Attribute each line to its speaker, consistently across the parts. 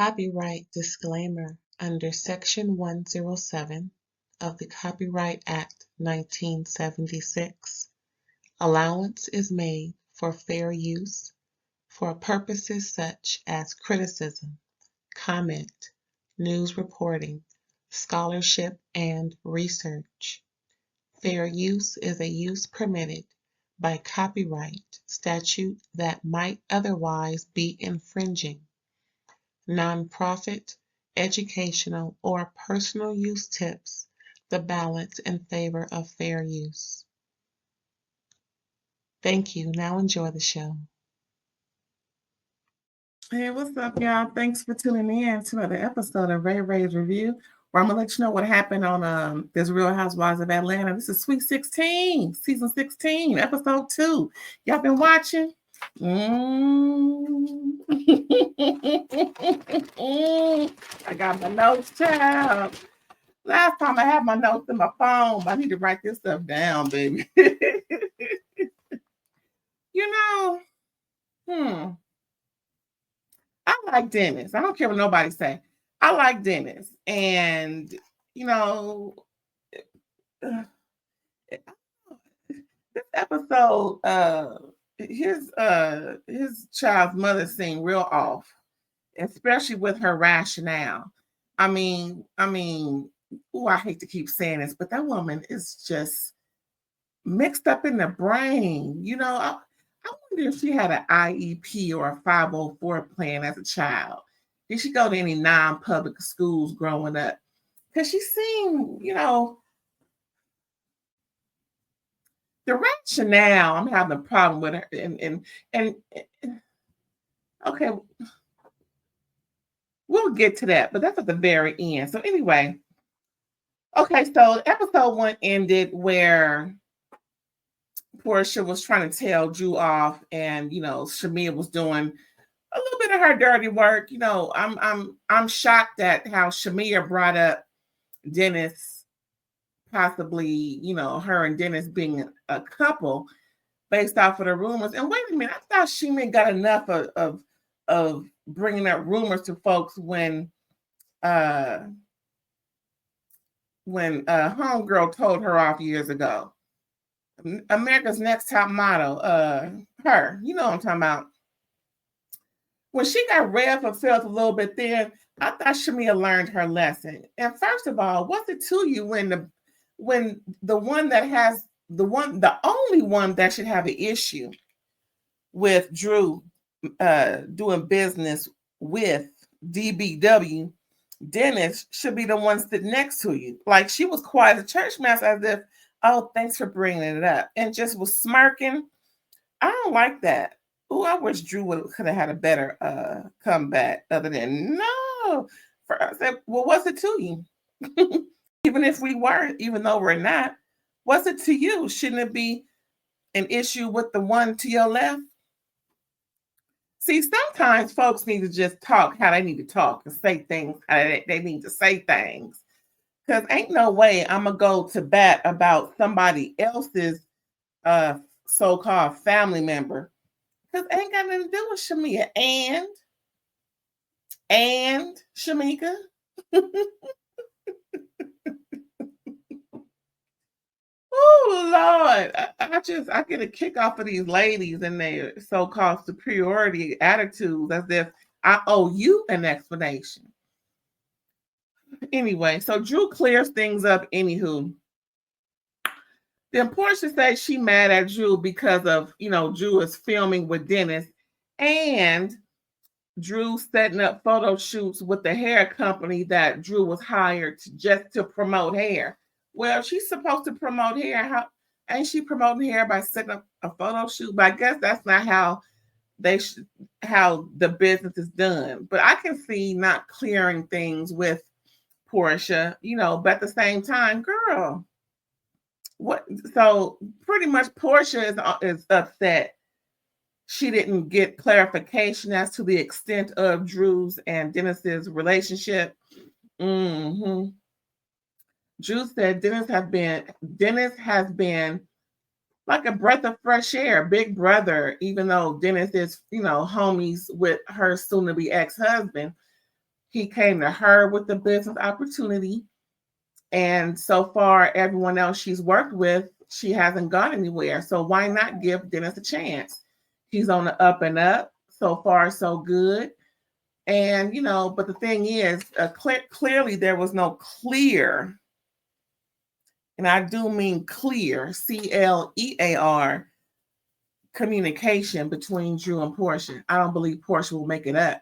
Speaker 1: Copyright disclaimer under Section 107 of the Copyright Act 1976. Allowance is made for fair use for purposes such as criticism, comment, news reporting, scholarship, and research. Fair use is a use permitted by copyright statute that might otherwise be infringing. Nonprofit, educational, or personal use tips the balance in favor of fair use. Thank you. Now enjoy the show.
Speaker 2: Hey, what's up, y'all? Thanks for tuning in to another episode of RAERAEs Review, where I'm gonna let you know what happened on this Real Housewives of Atlanta. This is Sweet 16, season 16, episode 2. Y'all been watching? I got my notes, child. Last time I had my notes in my phone, but I need to write this stuff down, baby. I like Dennis. I don't care what nobody say. I like Dennis. And, this episode, his child's mother seemed real off, especially with her rationale. I hate to keep saying this, but that woman is just mixed up in the brain. I wonder if she had an IEP or a 504 plan as a child. Did she go to any non-public schools growing up? Because she seemed, the rationale, I'm having a problem with her. And okay, we'll get to that, but that's at the very end. So anyway, okay, so episode 1 ended where Porsha was trying to tell Drew off, and Shamea was doing a little bit of her dirty work. I'm shocked at how Shamea brought up Dennis, possibly, her and Dennis being a couple based off of the rumors. And wait a minute, I thought Shamea got enough of bringing up rumors to folks when homegirl told her off years ago. America's Next Top Model, her, you know what I'm talking about. When she got red for felt a little bit then, I thought Shamea learned her lesson. And first of all, what's it to you when the only one that should have an issue with Drew doing business with DBW, Dennis, should be the one sitting next to you. Like, she was quiet as a church mouse, as if, oh, thanks for bringing it up, and just was smirking. I don't like that. Oh, I wish Drew could have had a better comeback other than no. I said, well, what's it to you? Even if we were, even though we're not, what's it to you? Shouldn't it be an issue with the one to your left? See, sometimes folks need to just talk how they need to talk and say things how they need to say things. Because ain't no way I'm going to go to bat about somebody else's so-called family member. Because ain't got nothing to do with Shamea. And Shamika. Oh, Lord. I get a kick off of these ladies and their so-called superiority attitudes as if I owe you an explanation. Anyway, so Drew clears things up anywho. Then Porsha says she mad at Drew because of, Drew is filming with Dennis and Drew setting up photo shoots with the hair company that Drew was hired to promote hair. Well, she's supposed to promote hair. How ain't she promoting hair by setting up a photo shoot? But I guess that's not how how the business is done. But I can see not clearing things with Porsha, but at the same time, girl, what? So pretty much Porsha is upset she didn't get clarification as to the extent of Drew's and Dennis's relationship. Drew said Dennis has been like a breath of fresh air, big brother, even though Dennis is, homies with her soon-to-be ex-husband. He came to her with the business opportunity. And so far, everyone else she's worked with, she hasn't gone anywhere. So why not give Dennis a chance? He's on the up and up. So far, so good. And, but the thing is, clearly there was no clear, and I do mean clear, CLEAR, communication between Drew and Porsha. I don't believe Porsha will make it up.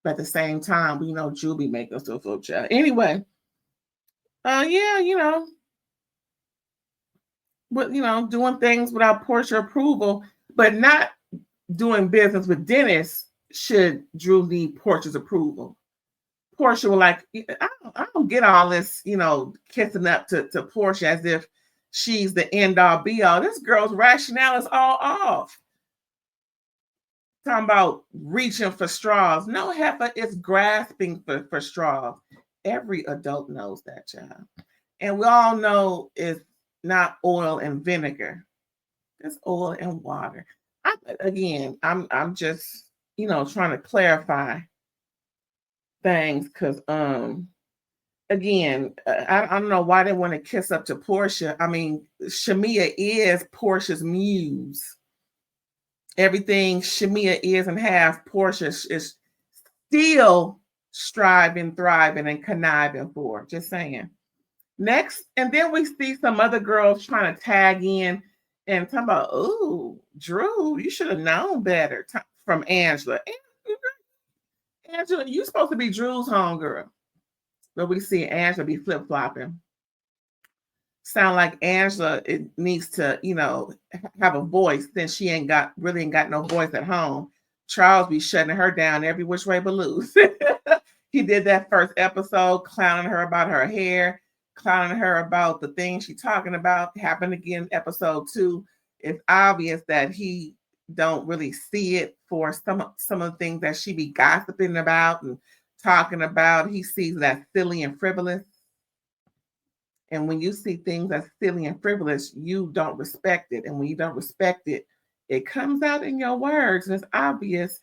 Speaker 2: But at the same time, Drew be making us a full child. Anyway, yeah, but doing things without Porsha approval, but not doing business with Dennis should Drew need Porsha's approval. Porsha was like, I don't get all this, kissing up to Porsha as if she's the end all be all. This girl's rationale is all off. Talking about reaching for straws. No, heifer is grasping for straws. Every adult knows that, child. And we all know it's not oil and vinegar. It's oil and water. I'm just, trying to clarify things because, again, I don't know why they want to kiss up to Porsha. I mean, Shamea is Porsha's muse. Everything Shamea is and have, Porsha is still striving, thriving, and conniving for. Just saying. Next, and then we see some other girls trying to tag in and talk about, "Ooh, Drew, you should have known better." From Angela. Angela, you supposed to be Drew's homegirl. But we see Angela be flip-flopping. Sound like Angela needs to, have a voice, then she ain't got no voice at home. Charles be shutting her down every which way but loose. He did that first episode, clowning her about her hair, clowning her about the things she's talking about. Happened again episode 2. It's obvious that he don't really see it for some of the things that she be gossiping about and talking about. He sees that silly and frivolous. And when you see things that's silly and frivolous, you don't respect it. And when you don't respect it, it comes out in your words. And it's obvious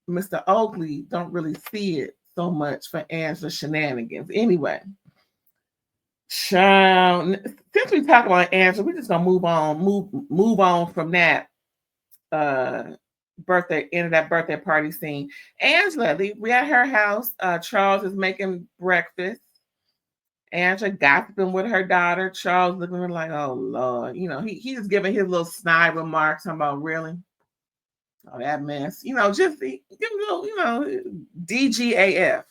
Speaker 2: Mr. Oakley don't really see it so much for Angela shenanigans. Anyway, since we talk about Angela, we're just gonna move on from that end of that birthday party scene. Angela, we at her house. Charles is making breakfast. Angela gossiping with her daughter. Charles looking at her like, "Oh Lord," he's just giving his little snide remarks. I'm about, really? Oh, that mess. Just give him a little, DGAF.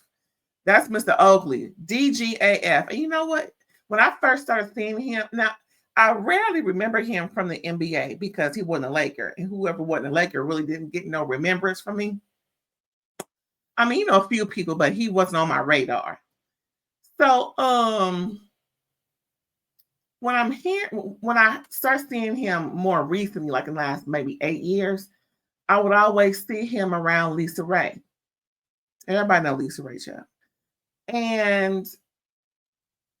Speaker 2: That's Mr. Oakley. DGAF. And you know what? When I first started seeing him, now I rarely remember him from the NBA because he wasn't a Laker, and whoever wasn't a Laker really didn't get no remembrance from me. I mean, a few people, but he wasn't on my radar. So, when I start seeing him more recently, like in the last maybe 8 years, I would always see him around Lisa Ray. Everybody know Lisa Ray, child. And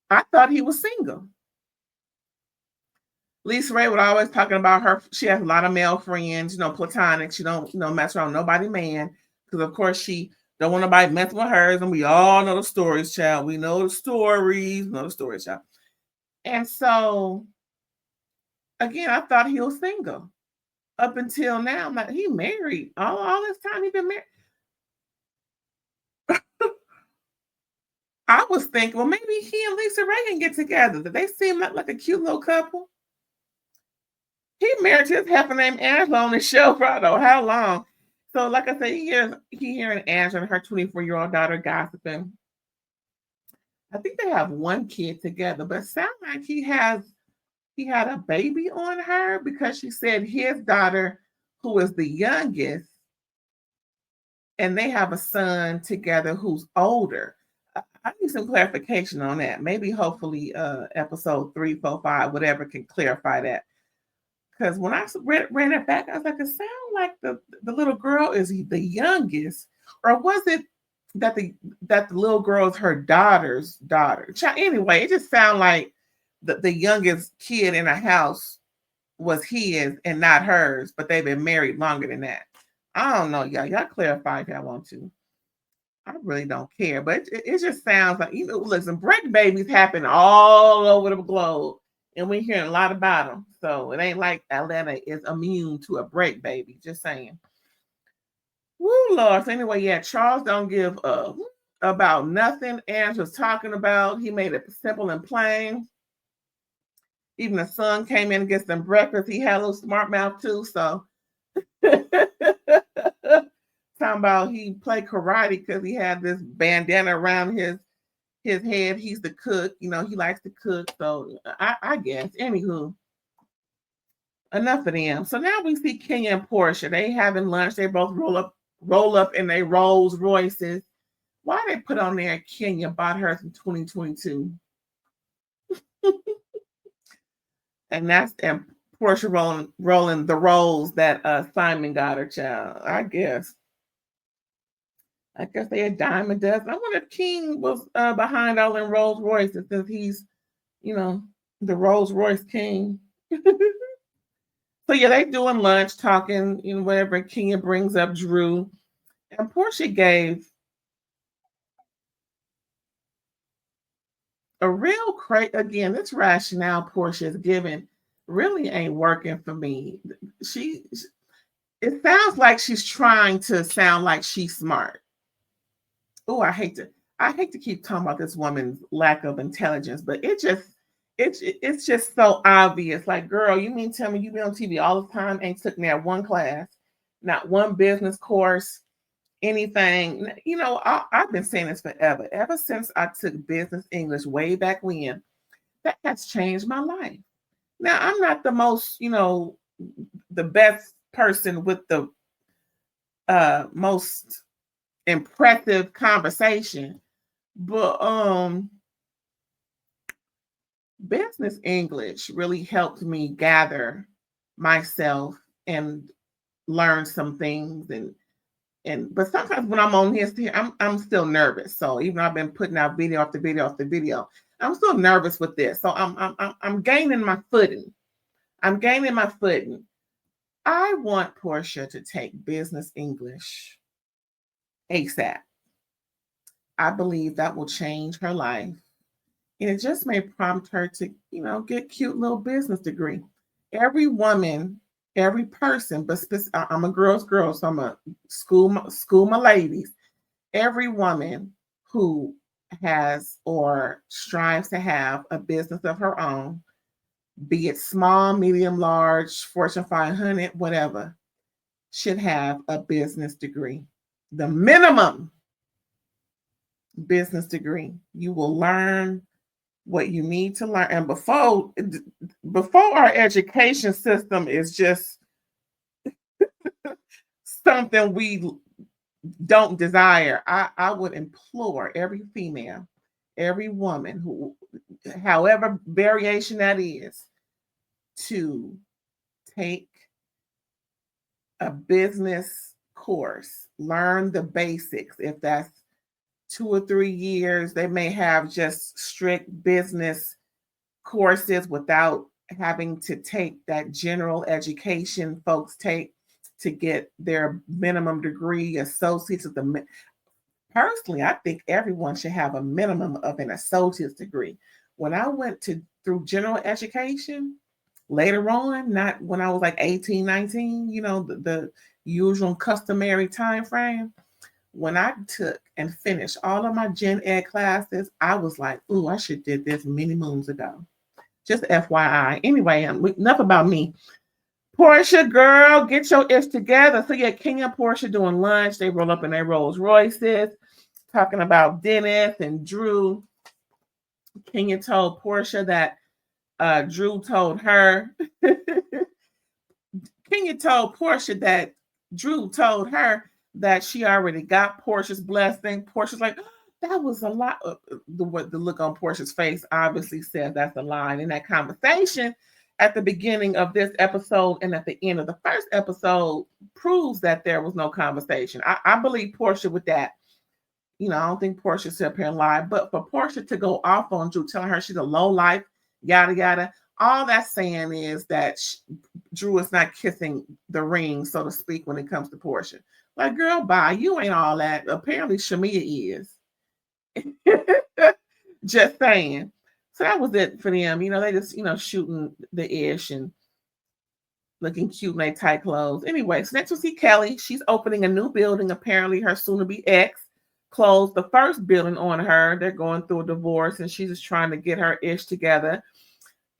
Speaker 2: I thought he was single. Lisa Ray would always talking about her. She has a lot of male friends, platonic. She don't, mess around with nobody man. Because of course she don't want nobody messing with hers. And we all know the stories, child. We know the stories, child. And so, again, I thought he was single. Up until now, I'm like, he married. All this time he been married. I was thinking, well, maybe he and Lisa Ray can get together. Did they seem like a cute little couple? He married his heifer named Angela on the show for I don't know how long. So, like I said, he hearing Angela and her 24-year-old daughter gossiping. I think they have one kid together, but it sounds like he had a baby on her because she said his daughter, who is the youngest, and they have a son together who's older. I need some clarification on that. Maybe, hopefully, episode 3, 4, 5, whatever can clarify that. Because when I ran it back, I was like, it sounds like the little girl is the youngest, or was it that the little girl is her daughter's daughter? Anyway, it just sounded like the youngest kid in the house was his and not hers, but they've been married longer than that. I don't know, y'all. Y'all clarify if y'all want to. I really don't care, but it just sounds like, listen, break babies happen all over the globe, and we're hearing a lot about them. So it ain't like Atlanta is immune to a break baby. Just saying. Woo, Lord. So anyway, yeah, Charles don't give a about nothing Angela's talking about. He made it simple and plain. Even the son came in and get some breakfast. He had a little smart mouth too. So talking about he played karate because he had this bandana around his head. He's the cook, he likes to cook. So I guess. Anywho, enough of them. So now we see Kenya and Porsha. They having lunch. They both roll up in their Rolls Royces. Why they put on there Kenya bought hers in 2022? And Porsha rolling the rolls that Simon got her, child. I guess they a dime a dozen. I wonder if King was behind all them Rolls Royces, since he's, the Rolls Royce king. So yeah, they doing lunch, talking, whatever. Kenya brings up Drew, and Porsha gave a real again. This rationale Porsha is giving really ain't working for me. It sounds like she's trying to sound like she's smart. Oh, I hate to keep talking about this woman's lack of intelligence, but it's just so obvious. Like, girl, you mean tell me you been on TV all the time, ain't took that one class, not one business course, anything? I've been saying this forever. Ever since I took business English way back when, that has changed my life. Now, I'm not the most, the best person with the most impressive conversation, but business English really helped me gather myself and learn some things, but sometimes when I'm on here, I'm still nervous. So even though I've been putting out video after video after video, I'm still nervous with this. So I'm gaining my footing. I want Porsha to take business English ASAP. I believe that will change her life. And it just may prompt her to, get a cute little business degree. Every woman, every person, but I'm a girl's girl, so I'm a school my ladies. Every woman who has or strives to have a business of her own, be it small, medium, large, Fortune 500, whatever, should have a business degree. The minimum business degree. You will learn what you need to learn. And before our education system is just something we don't desire, I would implore every female, every woman, who, however variation that is, to take a business course, learn the basics. If that's 2 or 3 years, they may have just strict business courses without having to take that general education folks take to get their minimum degree, associates of the. Personally, I think everyone should have a minimum of an associate's degree. When I went through general education later on, not when I was like 18, 19, the usual customary time frame. When I took and finished all of my gen ed classes, I was like, ooh, I should did this many moons ago. Just FYI. Anyway, enough about me. Porsha, girl, get your ish together. So yeah, Kenya and Porsha doing lunch. They roll up in their Rolls Royces, talking about Dennis and Drew. Kenya told Porsha that Drew told her. Kenya told Porsha that Drew told her that she already got Porsha's blessing. Porsha's like, that was a lot. The look on Porsha's face obviously said that's a lie. And in that conversation at the beginning of this episode and at the end of the first episode proves that there was no conversation. I believe Porsha with that. I don't think Porsha sit up here and lie. But for Porsha to go off on Drew, telling her she's a low life, yada, yada, all that's saying is that Drew is not kissing the ring, so to speak, when it comes to Porsha. Like, girl, bye. You ain't all that. Apparently, Shamea is. Just saying. So that was it for them. They just, shooting the ish and looking cute in their tight clothes. Anyway, so next we see Kelli. She's opening a new building. Apparently, her soon-to-be ex closed the first building on her. They're going through a divorce, and she's just trying to get her ish together.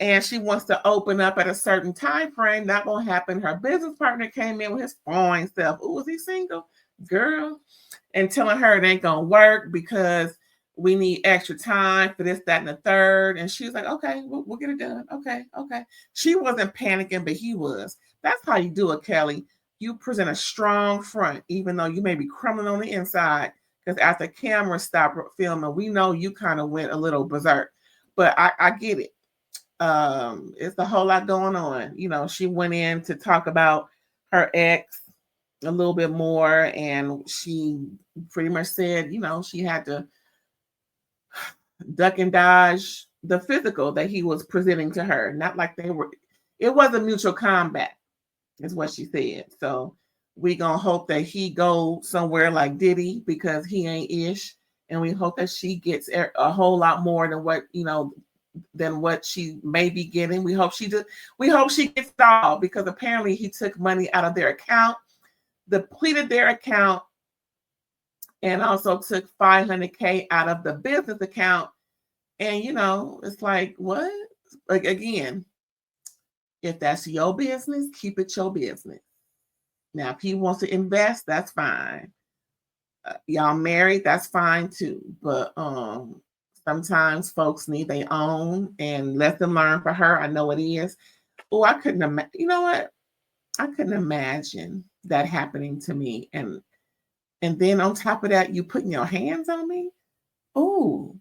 Speaker 2: And she wants to open up at a certain time frame. That won't happen. Her business partner came in with his fine self. Ooh, is he single? Girl. And telling her it ain't going to work because we need extra time for this, that, and the third. And she was like, okay, we'll get it done. Okay. She wasn't panicking, but he was. That's how you do it, Kelli. You present a strong front, even though you may be crumbling on the inside. Because after camera stopped filming, we know you kind of went a little berserk. But I get it. It's a whole lot going on. She went in to talk about her ex a little bit more, and she pretty much said, she had to duck and dodge the physical that he was presenting to her. Not like it was a mutual combat, is what she said. So we gonna hope that he go somewhere like Diddy, because he ain't ish, and we hope that she gets a whole lot more than what she may be getting. We hope she gets it all, because apparently he took money out of their account, depleted their account, and also took $500K out of the business account. And it's like, what? Like, again, if that's your business, keep it your business. Now, if he wants to invest, that's fine. Y'all married, that's fine too. But sometimes folks need their own, and let them learn. For her, I know it is. Oh, I couldn't imagine. You know what? I couldn't imagine that happening to me. And then on top of that, you putting your hands on me? Oh.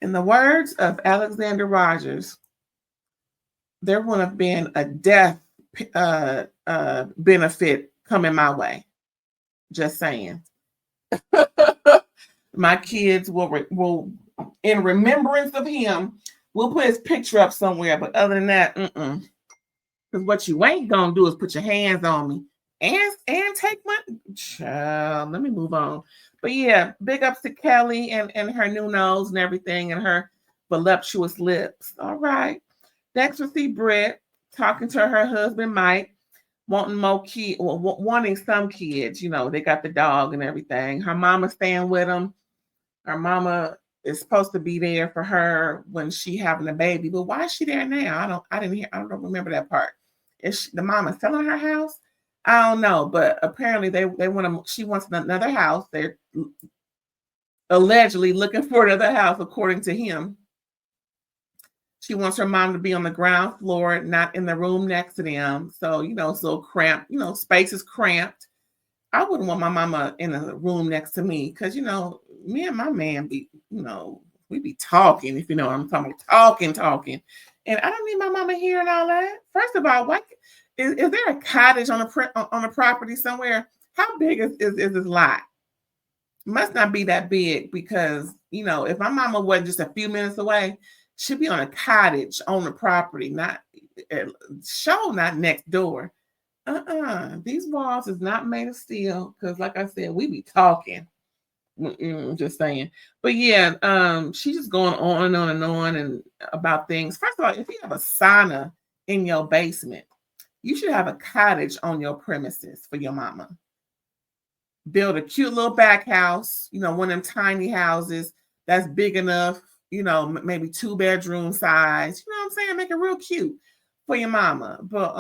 Speaker 2: In the words of Alexander Rogers, there would have been a death benefit coming my way. Just saying. My kids will, in remembrance of him, we'll put his picture up somewhere. But other than that, because what you ain't gonna do is put your hands on me and take my child. Let me move on. But yeah, big ups to Kelli and her new nose and everything, and her voluptuous lips. All right. Next, we see Brit talking to her husband Mike, wanting more kids, wanting some kids. They got the dog and everything. Her mama staying with them. Her mama is supposed to be there for her when she having a baby, but why is she there now? I don't remember that part. Is the mama selling her house? I don't know, but apparently she wants another house. They're allegedly looking for another house, according to him. She wants her mom to be on the ground floor, not in the room next to them. So, it's a little cramped, space is cramped. I wouldn't want my mama in a room next to me, because, me and my man be, we be talking, if you know what I'm talking about, talking. And I don't need my mama hearing all that. First of all, what is there a cottage on a property somewhere? How big is this lot? Must not be that big, because, if my mama wasn't just a few minutes away, she'd be on a cottage on the property, not next door. These walls is not made of steel, because like I said, we be talking. Just saying. But yeah, she's just going on and on and on and about things. First of all, if you have a sauna in your basement, you should have a cottage on your premises for your mama. Build a cute little back house, one of them tiny houses that's big enough, maybe 2-bedroom size. You know what I'm saying? Make it real cute for your mama. But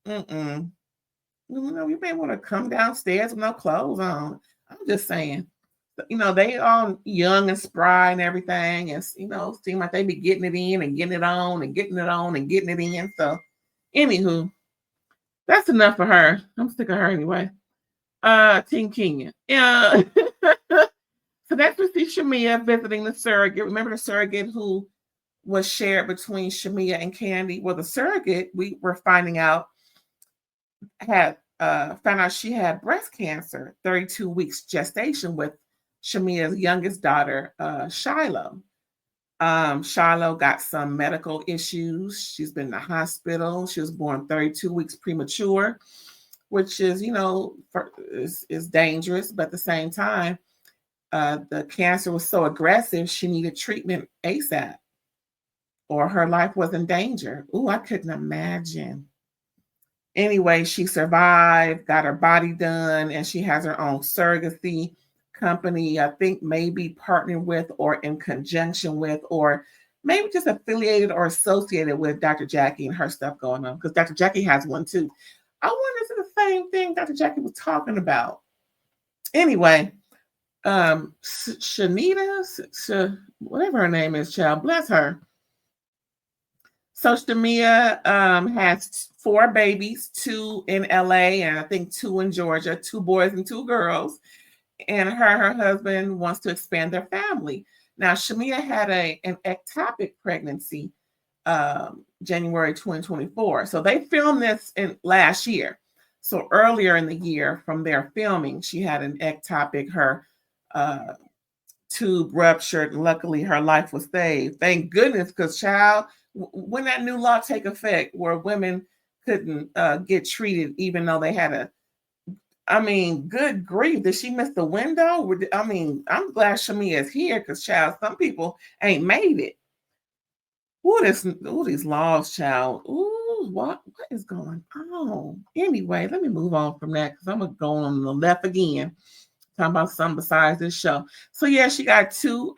Speaker 2: you may want to come downstairs with no clothes on. I'm just saying. They all young and spry and everything, and seem like they be getting it in and getting it on and getting it on and getting it in. So, anywho, that's enough for her. I'm sick of her anyway. Team Kenya. Yeah. So next we see Shamea visiting the surrogate. Remember the surrogate who was shared between Shamea and Candy? Well, the surrogate, we were finding out, found out she had breast cancer, 32 weeks gestation with Shamea's youngest daughter, Shiloh. Shiloh got some medical issues. She's been in the hospital. She was born 32 weeks premature, which is, is dangerous. But at the same time, the cancer was so aggressive, she needed treatment ASAP, or her life was in danger. Ooh, I couldn't imagine. Anyway, she survived, got her body done, and she has her own surrogacy company, I think maybe partnered with or in conjunction with, or maybe just affiliated or associated with Dr. Jackie and her stuff going on, because Dr. Jackie has one too. I wonder if it's the same thing Dr. Jackie was talking about. Anyway, Shanita, whatever her name is, child, bless her. So Shamea has 4 babies, 2 in LA and I think 2 in Georgia, 2 boys and 2 girls. And her husband wants to expand their family. Now, Shamea had an ectopic pregnancy January 2024. So they filmed this in last year. So earlier in the year from their filming, she had an ectopic, her tube ruptured, and luckily her life was saved. Thank goodness, because child, when that new law take effect where women couldn't get treated even though they had good grief, did she miss the window? I'm glad Shamea is here, because child, some people ain't made it. These laws, child. Ooh, what is going on? Anyway, let me move on from that, because I'm gonna go on the left again. Talking about something besides this show. So yeah, she got 2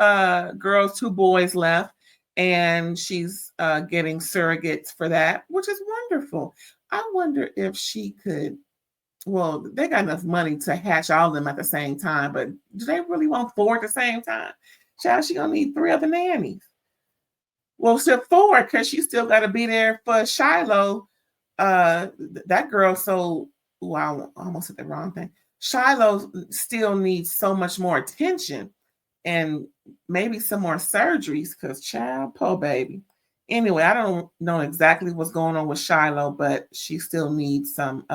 Speaker 2: girls, 2 boys left, and she's getting surrogates for that, which is wonderful. I wonder if she could. Well, they got enough money to hatch all of them at the same time, but do they really want 4 at the same time? Child, she gonna need 3 other nannies. Well, still 4, because she still got to be there for Shiloh. That girl. So, wow, I almost said the wrong thing. Shiloh still needs so much more attention and maybe some more surgeries, because child, poor baby. Anyway, I don't know exactly what's going on with Shiloh, but she still needs some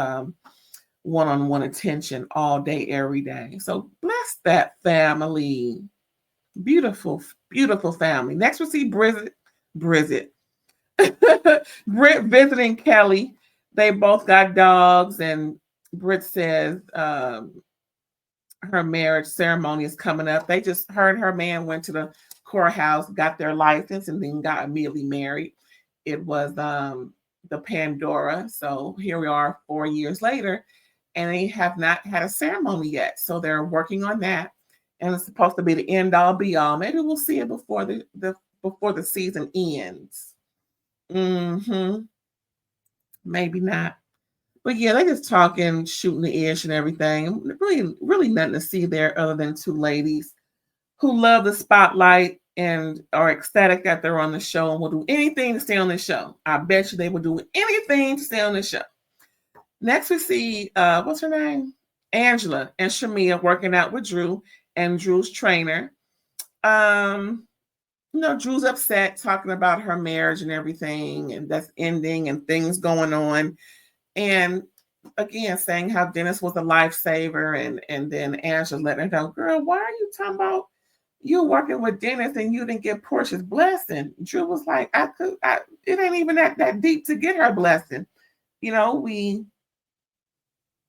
Speaker 2: one-on-one attention all day, every day. So bless that family. Beautiful, beautiful family. Next, we'll see Brit visiting Kelli. They both got dogs, and Brit says her marriage ceremony is coming up. They just heard her man went to the courthouse, got their license, and then got immediately married. It was the Pandora. So here we are 4 years later, and they have not had a ceremony yet. So they're working on that. And it's supposed to be the end all be all. Maybe we'll see it before the season ends. Maybe not. But yeah, they just talking, shooting the ish and everything. Really, really nothing to see there other than 2 ladies who love the spotlight and are ecstatic that they're on the show and will do anything to stay on the show. I bet you they will do anything to stay on the show. Next, we see, what's her name? Angela and Shamea working out with Drew and Drew's trainer. Drew's upset, talking about her marriage and everything, and that's ending and things going on. And again, saying how Dennis was a lifesaver, and then Angela letting her know, girl, why are you talking about you working with Dennis and you didn't get Porsha's blessing? Drew was like, it ain't even that deep to get her blessing. We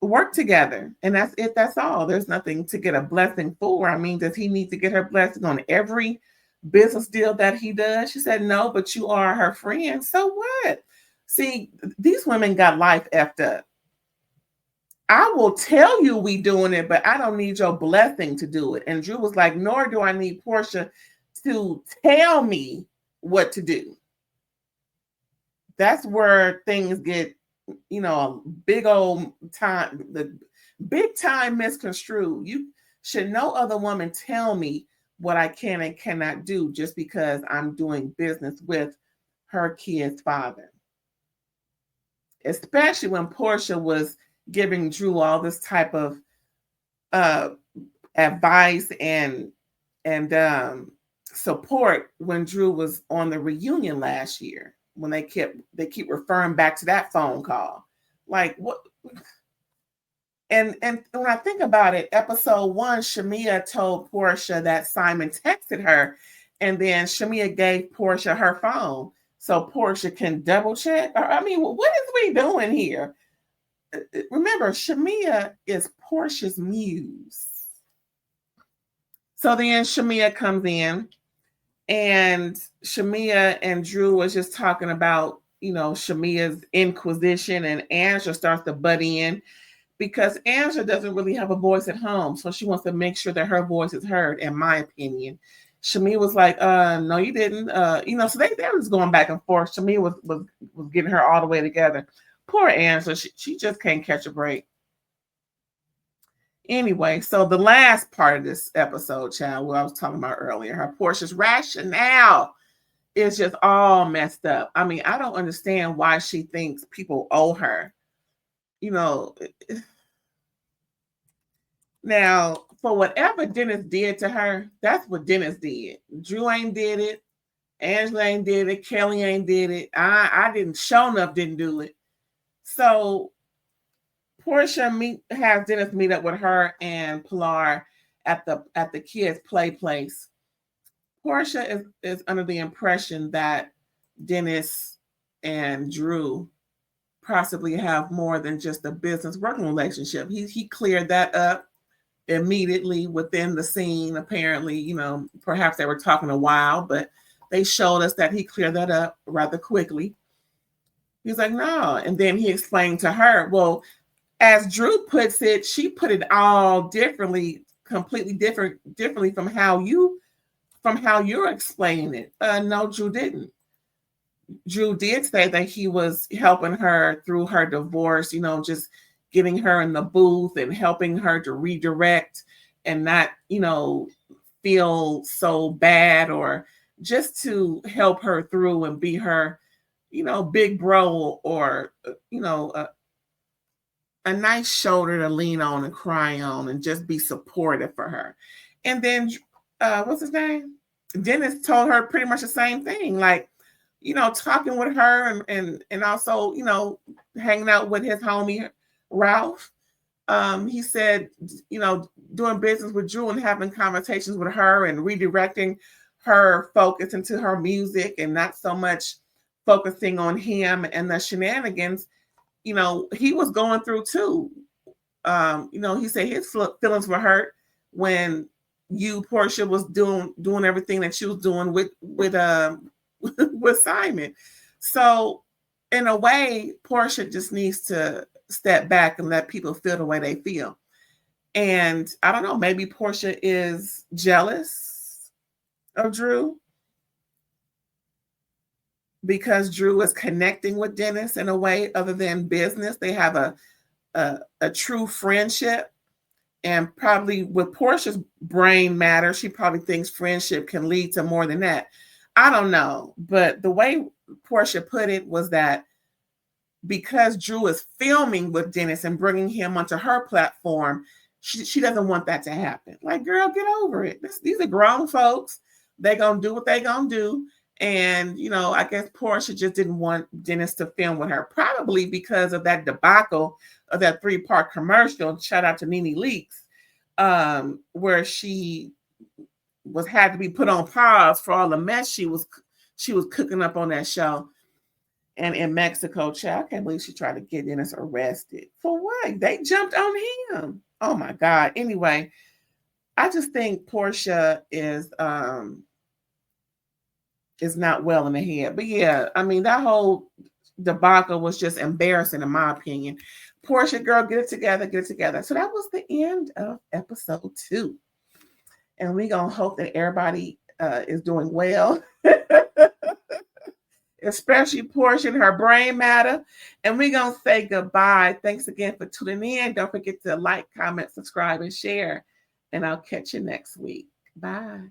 Speaker 2: work together, and that's it. That's all. There's nothing to get a blessing for. Does he need to get her blessing on every business deal that he does? She said, no, but you are her friend. So what? See, these women got life effed up. I will tell you we doing it, but I don't need your blessing to do it. And Drew was like, nor do I need Porsha to tell me what to do. That's where things get, big old time, the big time misconstrued. You should no other woman tell me what I can and cannot do just because I'm doing business with her kid's father. Especially when Porsha was giving Drew all this type of advice and support when Drew was on the reunion last year, when they keep referring back to that phone call. Like what? And when I think about it, episode 1, Shamea told Porsha that Simon texted her And then Shamea gave Porsha her phone so Porsha can double check. I mean, what is we doing here? Remember, Shamea is Porsha's muse. So then Shamea comes in, and Shamea and Drew was just talking about, Shamea's inquisition, and Angela starts to butt in because Angela doesn't really have a voice at home. So she wants to make sure that her voice is heard, in my opinion. Shamea was like, no, you didn't. So they was going back and forth. Shamea was getting her all the way together. Poor Angela, she just can't catch a break. Anyway, so the last part of this episode, child, what I was talking about earlier, her Porsha's rationale is just all messed up. I mean, I don't understand why she thinks people owe her. Now, for whatever Dennis did to her, that's what Dennis did. Drew ain't did it. Angela ain't did it. Kelly ain't did it. I didn't. Show enough didn't do it. So Porsha has Dennis meet up with her and Pilar at the kids' play place. Porsha is under the impression that Dennis and Drew possibly have more than just a business working relationship. He cleared that up immediately within the scene. Apparently, perhaps they were talking a while, but they showed us that he cleared that up rather quickly. He's like, no. And then he explained to her, well, as Drew puts it, she put it all differently, completely differently from how you're explaining it. No, Drew didn't. Drew did say that he was helping her through her divorce, just getting her in the booth and helping her to redirect and not, feel so bad, or just to help her through and be her, big bro, or, a nice shoulder to lean on and cry on and just be supportive for her. And then, what's his name? Dennis told her pretty much the same thing, like, talking with her and also, hanging out with his homie, Ralph. He said, doing business with Drew and having conversations with her and redirecting her focus into her music and not so much focusing on him and the shenanigans, he was going through too. He said his feelings were hurt when Porsha, was doing everything that she was doing with with Simon. So in a way, Porsha just needs to step back and let people feel the way they feel. And I don't know, maybe Porsha is jealous of Drew because Drew is connecting with Dennis in a way other than business. They have a true friendship. And probably with Porsha's brain matter, she probably thinks friendship can lead to more than that. I don't know. But the way Porsha put it was that because Drew is filming with Dennis and bringing him onto her platform, she doesn't want that to happen. Like, girl, get over it. These are grown folks. They're going to do what they're going to do. And, I guess Porsha just didn't want Dennis to film with her, probably because of that debacle of that 3-part commercial. Shout out to Nene Leakes, where she had to be put on pause for all the mess she was cooking up on that show. And in Mexico, child, I can't believe she tried to get Dennis arrested. For what? They jumped on him. Oh my God. Anyway, I just think Porsha is not well in the head. But yeah, I mean, that whole debacle was just embarrassing in my opinion. Porsha, girl, get it together. So that was the end of episode 2. And we're going to hope that everybody is doing well. Especially Porsha and her brain matter. And we're going to say goodbye. Thanks again for tuning in. Don't forget to like, comment, subscribe, and share. And I'll catch you next week. Bye.